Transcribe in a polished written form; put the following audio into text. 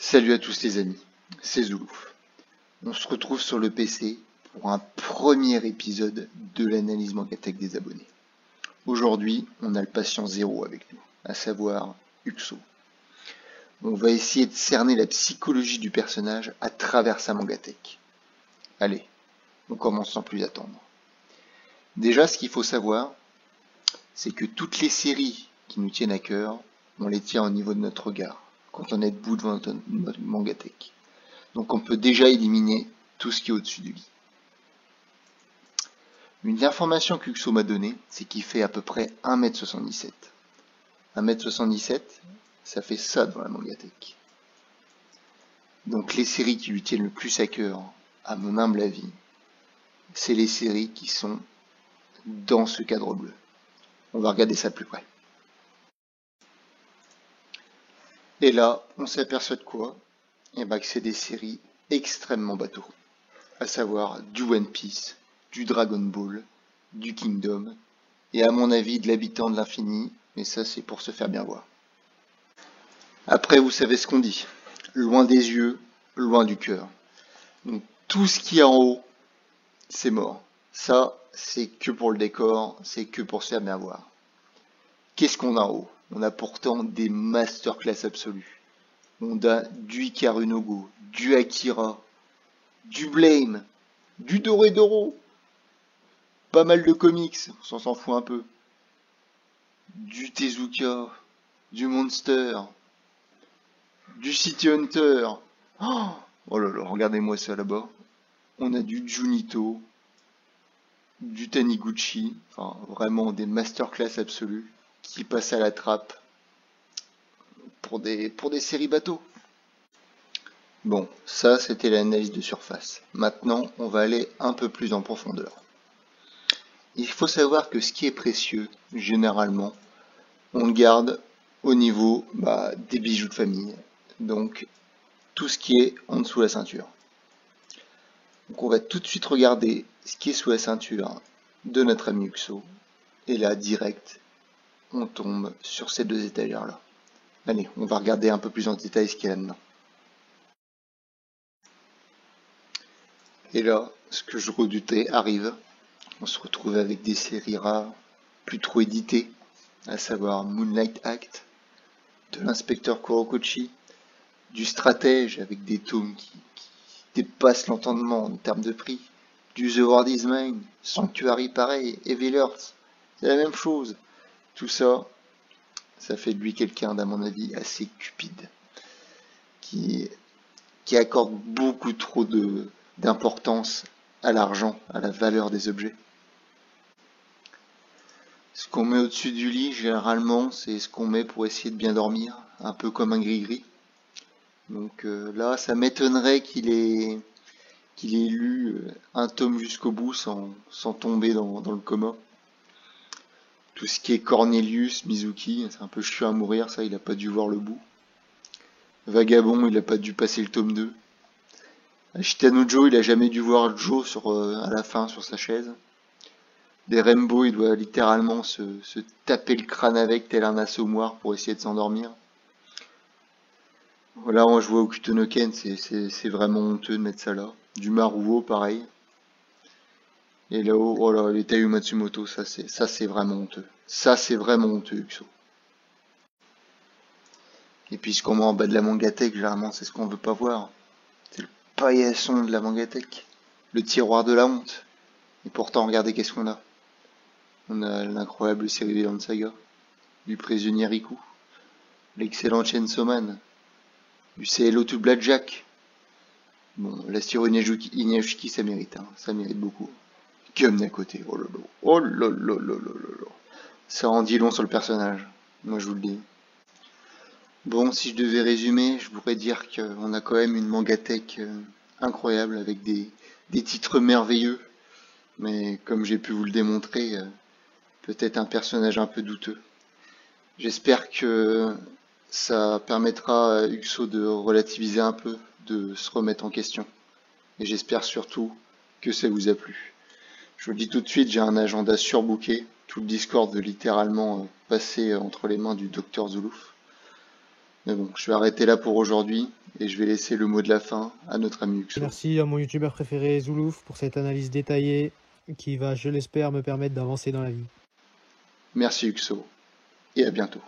Salut à tous les amis, c'est Zoulouf. On se retrouve sur le PC pour un premier épisode de l'analyse Mangatech des abonnés. Aujourd'hui, on a le patient zéro avec nous, à savoir Uxo. On va essayer de cerner la psychologie du personnage à travers sa Mangatech. Allez, on commence sans plus attendre. Déjà, ce qu'il faut savoir, c'est que toutes les séries qui nous tiennent à cœur, on les tient au niveau de notre regard, quand on est debout devant notre Mangatech. Donc on peut déjà éliminer tout ce qui est au-dessus du lit. Une information qu'Uxo m'a donnée, c'est qu'il fait à peu près 1m77. 1m77, ça fait ça dans la Mangatech. Donc les séries qui lui tiennent le plus à cœur, à mon humble avis, c'est les séries qui sont dans ce cadre bleu. On va regarder ça de plus près. Et là, on s'aperçoit de quoi? Et que c'est des séries extrêmement bateaux. À savoir du One Piece, du Dragon Ball, du Kingdom, et à mon avis de l'habitant de l'infini, mais ça c'est pour se faire bien voir. Après vous savez ce qu'on dit, loin des yeux, loin du cœur. Donc tout ce qui est en haut, c'est mort. Ça, c'est que pour le décor, c'est que pour se faire bien voir. Qu'est-ce qu'on a en haut? On a pourtant des masterclass absolues. On a du Hikaru no Go, du Akira, du Blame, du Doredoro, pas mal de comics, on s'en fout un peu, du Tezuka, du Monster, du City Hunter. Oh là là, regardez-moi ça là-bas. On a du Junito, du Taniguchi, enfin vraiment des masterclass absolues qui passent à la trappe pour des séries bateaux. Bon, ça c'était l'analyse de surface. Maintenant, on va aller un peu plus en profondeur. Il faut savoir que ce qui est précieux, généralement, on le garde au niveau des bijoux de famille. Donc, tout ce qui est en dessous de la ceinture. Donc, on va tout de suite regarder ce qui est sous la ceinture de notre ami Uxo. Et là, direct, on tombe sur ces deux étagères-là. Allez, on va regarder un peu plus en détail ce qu'il y a là-dedans. Et là, ce que je redoutais arrive. On se retrouve avec des séries rares, plus trop éditées, à savoir Moonlight Act, de l'inspecteur Kurokochi, du stratège avec des tomes qui dépassent l'entendement en termes de prix, du The World is Mine, Sanctuary pareil, Evil Earth, c'est la même chose. Tout ça, ça fait de lui quelqu'un, d'à mon avis, assez cupide, qui accorde beaucoup trop d'importance à l'argent, à la valeur des objets. Ce qu'on met au-dessus du lit, généralement, c'est ce qu'on met pour essayer de bien dormir, un peu comme un gris-gris. Donc là, ça m'étonnerait qu'il ait lu un tome jusqu'au bout sans tomber dans le coma. Tout ce qui est Cornelius, Mizuki, c'est un peu chiant à mourir, ça, il a pas dû voir le bout. Vagabond, il a pas dû passer le tome 2. Ashitano Joe, il a jamais dû voir Joe à la fin sur sa chaise. Des Rainbow, il doit littéralement se taper le crâne avec tel un assommoir pour essayer de s'endormir. Voilà, moi je vois Hokuto no Ken, c'est vraiment honteux de mettre ça là. Du Maruo, pareil. Et là-haut, oh là, les Taiyu Matsumoto, ça c'est vraiment honteux. Ça c'est vraiment honteux, Uxo. Et puis ce qu'on met en bas de la Mangatech, généralement c'est ce qu'on veut pas voir. C'est le paillasson de la Mangatech. Le tiroir de la honte. Et pourtant, regardez qu'est-ce qu'on a. On a l'incroyable série Vinland Saga, du prisonnier Riku, l'excellent Chainsaw Man, du CLO to Blackjack. Bon, la Shiro Inuyashiki, ça mérite, hein, ça mérite beaucoup. Gum d'à côté, oh là là, oh là là là là là. Ça en dit long sur le personnage, moi je vous le dis. Bon, si je devais résumer, je pourrais dire qu'on a quand même une Mangatech incroyable avec des titres merveilleux, mais comme j'ai pu vous le démontrer, peut-être un personnage un peu douteux. J'espère que ça permettra à Uxo de relativiser un peu, de se remettre en question. Et j'espère surtout que ça vous a plu. Je vous le dis tout de suite, j'ai un agenda surbooké. Tout le Discord veut littéralement passer entre les mains du Dr Zoulouf. Mais bon, je vais arrêter là pour aujourd'hui Et je vais laisser le mot de la fin à notre ami Uxo. Merci à mon youtubeur préféré Zoulouf pour cette analyse détaillée qui va, je l'espère, me permettre d'avancer dans la vie. Merci Uxo, et à bientôt.